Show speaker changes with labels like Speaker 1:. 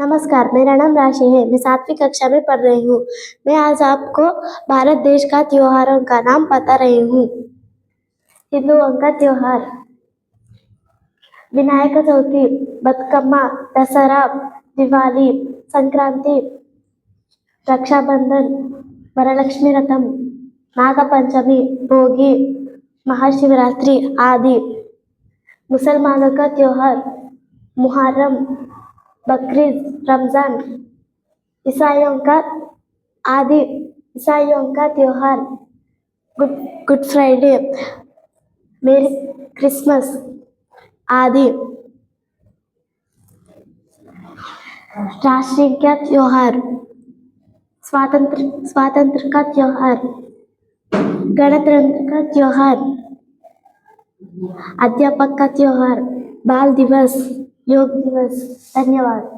Speaker 1: नमस्कार, मेरा नाम राशि है। मैं 7वीं कक्षा में पढ़ रही हूँ। मैं आज आपको भारत देश का त्योहारों का नाम बता रही हूँ। हिंदुओं का त्योहार विनायक चौथी, बतकम्मा, दशहरा, दिवाली, संक्रांति, रक्षाबंधन, वरलक्ष्मी व्रतम, नागपंचमी, भोगी, महाशिवरात्रि आदि। मुसलमानों का त्योहार मुहर्रम, बकरीद, रमजान। ईसाइयों का त्योहार गुड फ्राइडे, मेरी क्रिसमस आदि। राष्ट्रीय का त्योहार स्वातंत्र का त्योहार, गणतंत्र का त्योहार, अध्यापक का त्योहार, बाल दिवस, योग दिवस। धन्यवाद।